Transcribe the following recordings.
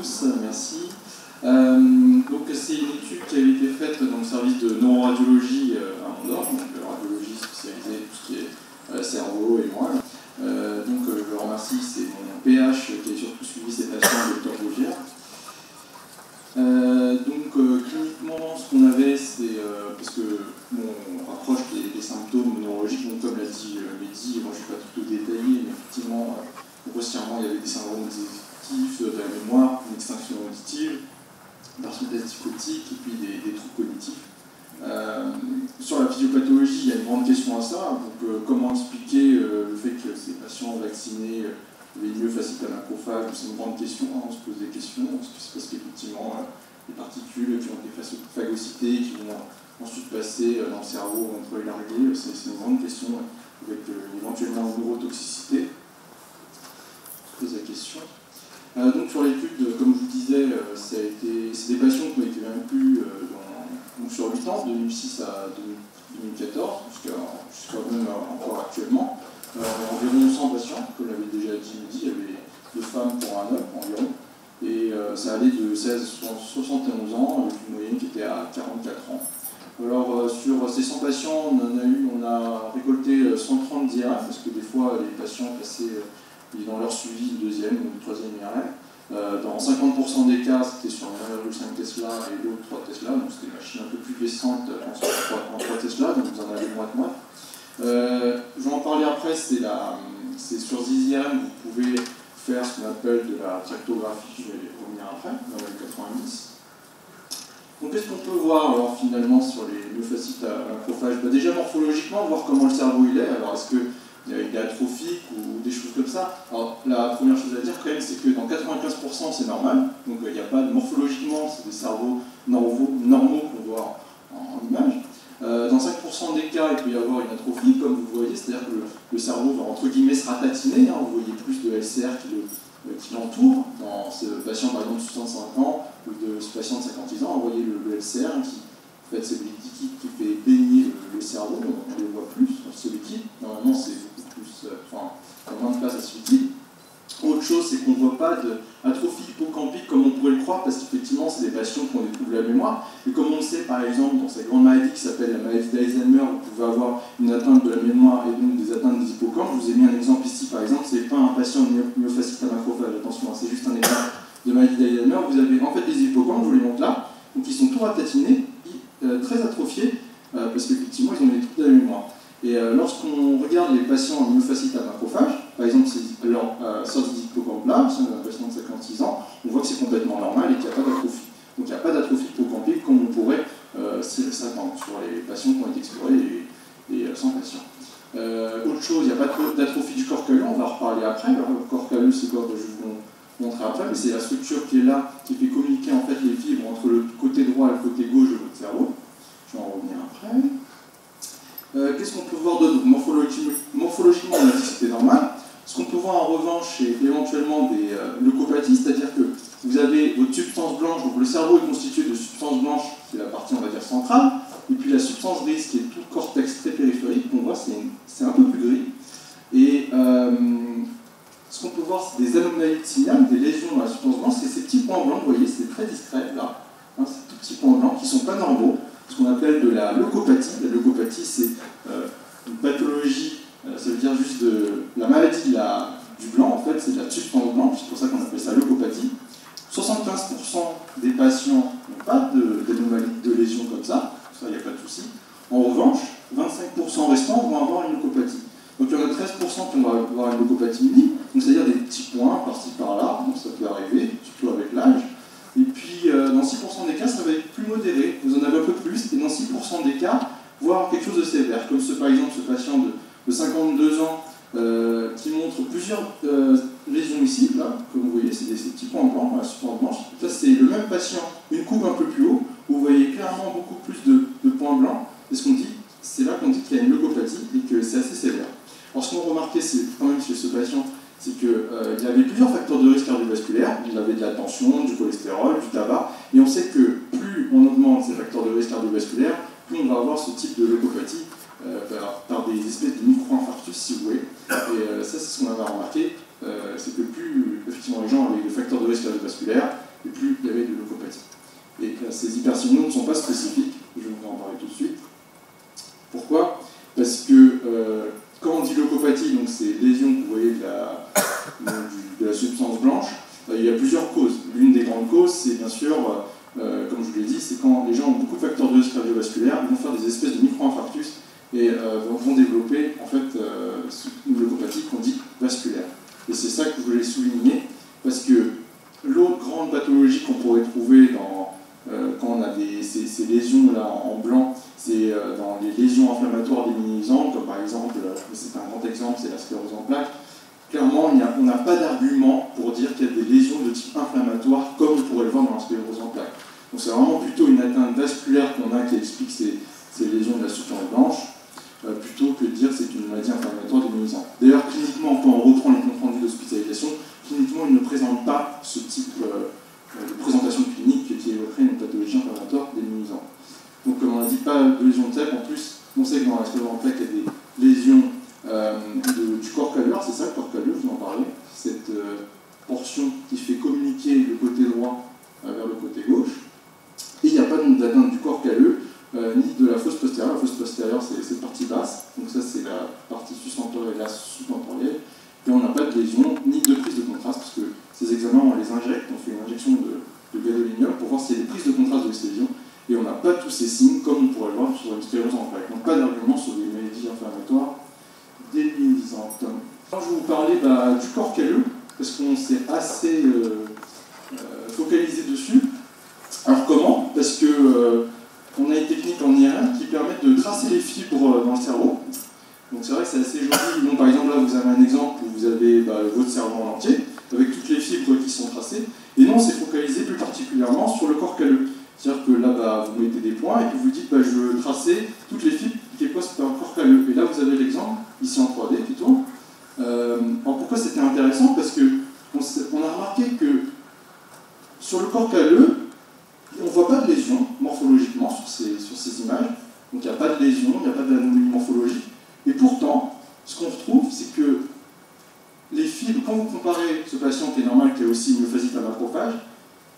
tous, merci. Donc c'est une étude qui avait été faite dans le service de neuroradiologie à Mondor, donc radiologie spécialisée tout ce qui est cerveau et moelle. Donc je le remercie, c'est mon PH qui a surtout suivi ces patients, le Dr Gaugière. Cliniquement, ce qu'on avait, c'est parce que on rapproche des symptômes neurologiques, donc comme l'a dit Mehdi, moi je ne vais pas tout détailler, mais effectivement, grossièrement, il y avait des syndromes exécutifs, de la mémoire, une extinction auditive, personnalité psychotique et puis des troubles cognitifs. Sur la physiopathologie, il y a une grande question à ça. Donc, comment expliquer le fait que ces patients vaccinés les mieux faciles à macrophages, c'est une grande question, hein, on se pose des questions, c'est parce qu'effectivement, les particules qui ont été phagocytées, qui vont ensuite passer dans le cerveau, vont être élarguées, c'est une grande question avec éventuellement une neurotoxicité. Je pose la question. Donc sur l'étude, comme je vous disais, c'est des patients qui ont été inclus sur 8 ans, de 2006 à 2014, jusqu'à même encore actuellement. Environ 100 patients, comme l'avait déjà dit Mehdi, il y avait 2 femmes pour un homme environ, et ça allait de 16 à 71 ans, avec une moyenne qui était à 44 ans. Alors sur ces 100 patients, on a récolté 130 d'IRM, parce que des fois les patients passaient dans leur suivi le deuxième ou le troisième IRM. Dans 50% des cas, c'était sur 1,5 Tesla et l'autre 3 Tesla, donc c'était une machine un peu plus puissante en 3 Tesla, donc vous en avez moins de moins. Je vais en parler après, c'est sur ZIRM, vous pouvez faire ce qu'on appelle de la tractographie, je vais y revenir après, dans les 90. Donc qu'est-ce qu'on peut voir alors finalement sur les myofascites à macrophages? Déjà morphologiquement, voir comment le cerveau il est, alors est-ce qu'il est atrophique ou des choses comme ça. Alors la première chose à dire quand même, c'est que dans 95% c'est normal, donc il n'y a pas de morphologiquement, c'est des cerveaux normaux qu'on voit en image. Dans 5% des cas, il peut y avoir une atrophie, comme vous voyez, c'est-à-dire que le cerveau va entre guillemets se ratatiner, hein, vous voyez plus de LCR qui l'entoure. Dans ce patient par exemple de 65 ans ou de ce patient de 56 ans, vous voyez le LCR qui en fait, c'est le liquide qui fait baigner le cerveau, donc on le voit plus dans ce liquide. Normalement c'est beaucoup plus, il y a moins de place à ce liquide. Autre chose, c'est qu'on ne voit pas d'atrophie hippocampique comme on pourrait le croire, parce qu'effectivement, c'est des patients qui ont des troubles de la mémoire. Et comme on le sait, par exemple, dans cette grande maladie qui s'appelle la maladie d'Alzheimer, vous pouvez avoir une atteinte de la mémoire et donc des atteintes des hippocampes. Je vous ai mis un exemple ici, par exemple, c'est pas un patient myofascite à macrophage, attention, c'est juste un exemple de maladie d'Alzheimer. Vous avez en fait des hippocampes, je vous les montre là, donc ils sont tout ratatinés, très atrophiés, parce qu'effectivement, ils ont des troubles de la mémoire. Et lorsqu'on regarde les patients myofascites à macrophage, par exemple, leur sortie d'hippocampe là, c'est un patient de 56 ans, on voit que c'est complètement normal et qu'il n'y a pas d'atrophie. Donc il n'y a pas d'atrophie hippocampique comme on pourrait s'attendre sur les patients qui ont été explorés, les 100 patients. Autre chose, il n'y a pas d'atrophie du corps calleux, on va en reparler après. Le corps calleux, c'est quoi que je vais vous montrer après, mais c'est la structure qui est là, qui fait communiquer en fait les fibres entre le côté droit et le côté gauche de votre cerveau. Je vais en revenir après. Qu'est-ce qu'on peut voir d'autre? Morphologiquement, on a dit que c'était normal. Ce qu'on peut voir en revanche, c'est éventuellement des leucopathies, c'est-à-dire que vous avez votre substance blanche, donc le cerveau est constitué de substance blanche, c'est la partie, on va dire, centrale, et puis la substance grise, qui est tout le cortex très périphérique, qu'on voit, c'est un peu plus gris. Et ce qu'on peut voir, c'est des anomalies de signal, des lésions dans la substance blanche, c'est ces petits points blancs, vous voyez, c'est très discret, là, hein, ces tout petits points blancs qui ne sont pas normaux, ce qu'on appelle de la leucopathie. La leucopathie, c'est une pathologie, ça veut dire juste la maladie du blanc, en fait, c'est de la substance blanche, c'est pour ça qu'on appelle ça leucopathie. 75% des patients n'ont pas d'anomalie de lésions comme ça il n'y a pas de souci. En revanche, 25% restants vont avoir une leucopathie. Donc il y en a 13% qui vont avoir une leucopathie unique, c'est-à-dire des petits points par-ci par-là, donc ça peut arriver, surtout avec l'âge. Et puis dans 6% des cas, ça va être plus modéré, vous en avez un peu plus, et dans 6% des cas, voire quelque chose de sévère, comme par exemple ce patient de 52 ans qui montre plusieurs lésions ici, là, comme vous voyez, c'est ces petits points blancs, la substance blanche. Ça c'est le même patient, une coupe un peu plus haut, où vous voyez clairement beaucoup plus de points blancs, et ce qu'on dit, c'est là qu'on dit qu'il y a une leucopathie et que c'est assez sévère. Alors ce qu'on a remarqué, c'est quand même chez ce patient, c'est qu'il y avait plusieurs facteurs de risque cardiovasculaire. Il avait de la tension, du cholestérol, du tabac, et on sait que plus on augmente ces facteurs de risque cardiovasculaire, plus on va avoir ce type de leucopathie par des espèces de micro-infarctus, si vous voulez. Et ça, c'est ce qu'on avait remarqué, c'est que plus effectivement les gens avaient des facteurs de risque cardiovasculaire, ne sont pas spécifiques, je vais vous en parler tout de suite. Pourquoi? Parce que quand on dit leucopathie, donc c'est lésion que vous voyez de la substance blanche, il y a plusieurs causes. L'une des grandes causes, c'est bien sûr, comme je vous l'ai dit, c'est quand les gens ont beaucoup de facteurs de risque cardiovasculaire, ils vont faire des espèces de micro-infarctus et vont développer en fait une leucopathie qu'on dit vasculaire. Et c'est ça que je voulais souligner, parce que l'autre grande pathologie qu'on pourrait trouver quand on a ces lésions-là en blanc, c'est dans les lésions inflammatoires déminisantes, comme par exemple, c'est un grand exemple, c'est la sclérose en plaques. Clairement, on n'a pas d'argument pour dire qu'il y a des lésions de type inflammatoire, comme on pourrait le voir dans la sclérose en plaques. Donc c'est vraiment plutôt une atteinte vasculaire qu'on a qui explique ces lésions de la substance blanche, plutôt que de dire que c'est une maladie inflammatoire déminisante. D'ailleurs, cliniquement, quand on reprend les comptes rendus d'hospitalisation, cliniquement, ils ne présentent pas ce type de présentation clinique qui évoquerait une pathologie inflammatoire déminisante. Donc, comme on n'a dit, pas de lésion de TEP. En plus, on sait que dans la sclérose en plaques, il y a des lésions du corps calleux. C'est ça le corps calleux, je vous en parlais. Cette portion qui fait communiquer le côté droit vers le côté gauche. Et il n'y a pas d'atteinte du corps calleux, ni de la fosse postérieure. La fosse postérieure, c'est cette partie basse. Donc ça, c'est la partie sus-temporelle et la sous-temporelle. Et on n'a pas de lésion, ni de prise de contraste, parce que ces examens, on les injecte, on fait une injection de gadolinium pour voir s'il y a des prises de contraste de ces lésions. Et on n'a pas tous ces signes, comme on pourrait le voir sur une sclérose en plaques. Donc pas d'argument sur des maladies inflammatoires déminisantes. Quand je vais vous parler du corps calleux, parce qu'on s'est assez focalisé dessus. Alors comment? Parce que on a une technique en IRM qui permet de tracer les fibres dans le cerveau. Donc c'est vrai que c'est assez joli. Donc, par exemple, là, vous avez un exemple où vous avez votre cerveau en entier, avec toutes les fibres qui sont tracées. Et nous, on s'est focalisé plus particulièrement sur le corps calleux. C'est-à-dire que là, vous mettez des points et puis vous dites, je veux tracer toutes les fibres qui passent par un corps calleux. Et là, vous avez l'exemple, ici en 3D qui tourne. Alors pourquoi c'était intéressant? Parce qu'on a remarqué que sur le corps calleux, on ne voit pas de lésion morphologiquement sur ces images. Donc il n'y a pas de lésion, il n'y a pas d'anomalie morphologique. Et pourtant, ce qu'on retrouve, c'est que les fibres, quand vous comparez ce patient qui est normal, qui a aussi une myophasite à macrophage,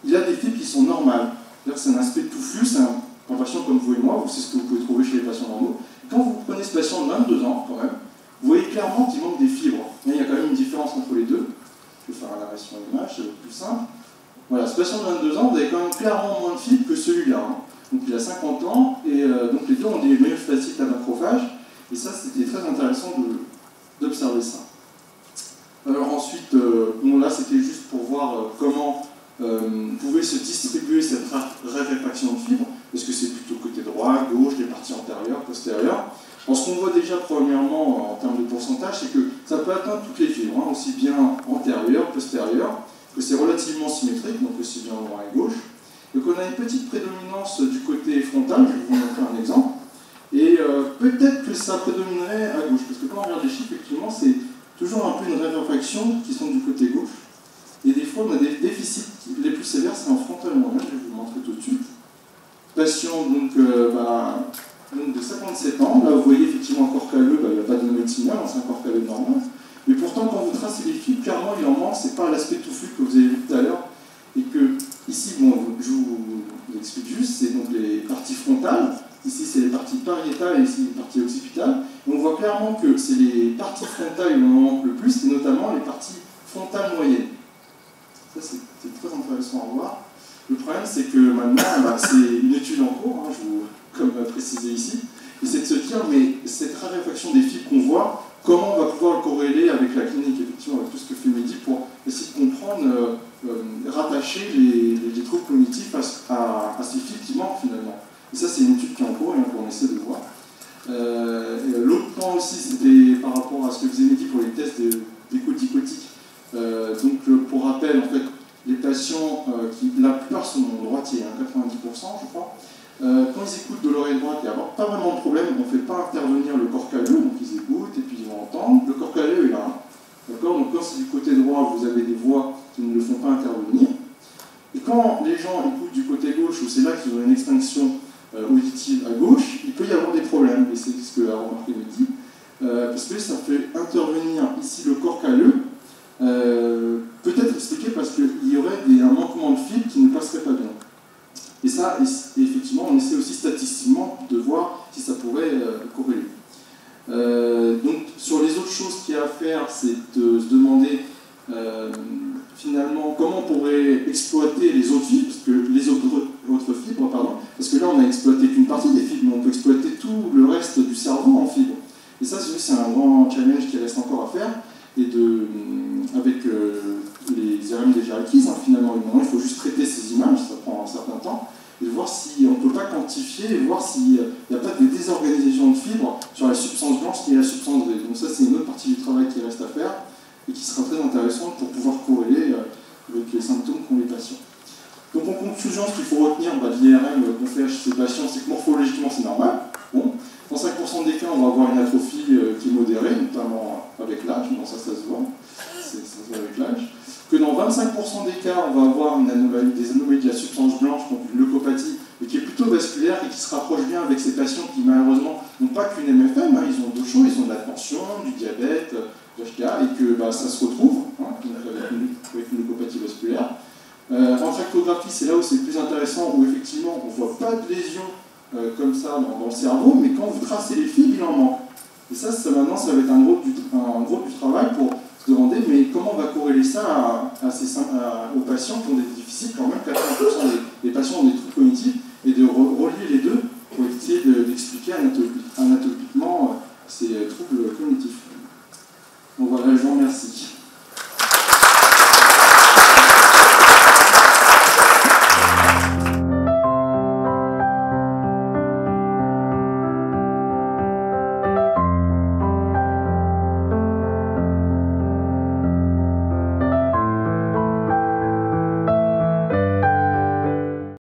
il a des fibres qui sont normales. C'est-à-dire que c'est un aspect touffu, c'est un patient comme vous et moi, c'est ce que vous pouvez trouver chez les patients normaux. Quand vous prenez ce patient de 22 ans, quand même, vous voyez clairement qu'il manque des fibres. Mais il y a quand même une différence entre les deux. Je vais faire un arrêt sur l'image, c'est plus simple. Voilà, ce patient de 22 ans, vous avez quand même clairement moins de fibres que celui-là. Donc il a 50 ans, et donc les deux ont des myophasites à macrophage. Et ça, c'était très intéressant d'observer ça. Alors ensuite, là, c'était juste pour voir comment pouvait se distribuer cette raréfaction de fibres. Est-ce que c'est plutôt côté droit, gauche, les parties antérieures, postérieures? Alors, ce qu'on voit déjà premièrement en termes de pourcentage, c'est que ça peut atteindre toutes les fibres, aussi bien antérieures, postérieures, que c'est relativement symétrique, donc aussi bien droit et gauche. Donc on a une petite prédominance du côté frontal, je vais vous montrer un exemple. Et peut-être que ça prédominerait à gauche, parce que quand on regarde les chiffres, effectivement, c'est toujours un peu une raréfaction qui sont du côté gauche. Et des fois, on a des déficits les plus sévères, c'est en frontal moyen, je vais vous montrer tout de suite. Patient donc, de 57 ans, là vous voyez effectivement un corps calleux, il n'y a pas d'anomalie signale, c'est un corps calleux normal. Mais pourtant, quand vous tracez les fibres, clairement, il en manque, c'est pas l'aspect touffu que vous avez vu tout à l'heure. Et que, ici, je vous explique juste, c'est donc les parties frontales. Ici, c'est les parties pariétales et ici, les parties occipitales. Et on voit clairement que c'est les parties frontales où on en manque le plus, et notamment les parties frontales moyennes. Ça, c'est très intéressant à voir. Le problème, c'est que maintenant, c'est une étude en cours, comme précisé ici, et c'est de se dire, mais cette raréfaction des fibres qu'on voit, comment on va pouvoir le corréler avec la clinique, effectivement, avec tout ce que fait Mehdi, pour essayer de comprendre, rattacher les troubles cognitifs à ces fibres qui manquent finalement. Et ça, c'est une étude qui est en cours et qu'on essaie de voir. L'autre point aussi, c'était par rapport à ce que faisait Mehdi pour les tests d'écoute dichotique. Donc, pour rappel, en fait, les patients, la plupart sont droitiers, 90% je crois, quand ils écoutent de l'oreille droite, il n'y a pas vraiment de problème, on ne fait pas intervenir le corps calleux, donc ils écoutent et puis ils vont entendre. Le corps calleux est là. D'accord? Donc quand c'est du côté droit, vous avez des voix qui ne le font pas intervenir. Et quand les gens écoutent du côté gauche, où c'est là qu'ils ont une extinction auditive à gauche, il peut y avoir des problèmes, et c'est ce que a remarqué Mehdi, parce que ça fait intervenir ici le corps calleux, peut-être expliqué parce qu'il y aurait un manquement de fibres qui ne passerait pas bien. Et ça, effectivement, exploité qu'une partie des fibres, mais on peut exploiter tout le reste du cerveau en fibres. Et ça, c'est un grand challenge qui reste encore à faire, et avec les IRM déjà acquises, finalement. Maintenant, il faut juste traiter ces images, ça prend un certain temps, et voir si on ne peut pas quantifier, et voir s'il n'y a pas de désorganisation de fibres sur la substance blanche qui est la substance vraie. Donc ça, c'est une autre partie du travail qui reste à faire, et qui sera très intéressante pour pouvoir corréler avec les symptômes qu'ont les patients. Donc en conclusion, ce qu'il faut retenir de l'IRM qu'on fait chez ces patients, c'est que morphologiquement c'est normal. Bon. Dans 5% des cas, on va avoir une atrophie qui est modérée, notamment avec l'âge, donc ça se voit, ça se voit avec l'âge. Que dans 25% des cas, on va avoir des anomalies de la substance blanche, donc une leucopathie, mais qui est plutôt vasculaire et qui se rapproche bien avec ces patients qui malheureusement n'ont pas qu'une MFM, ils ont d'autres choses, ils ont de la tension, du diabète, du HK, et que ça se retrouve avec une leucopathie vasculaire. En tractographie, c'est là où c'est le plus intéressant, où effectivement on ne voit pas de lésion comme ça dans le cerveau, mais quand vous tracez les fibres, il en manque. Et ça maintenant, ça va être un gros du travail pour se demander, mais comment on va corréler ça aux patients qui ont des déficits, quand même 80% des patients ont des troubles cognitifs,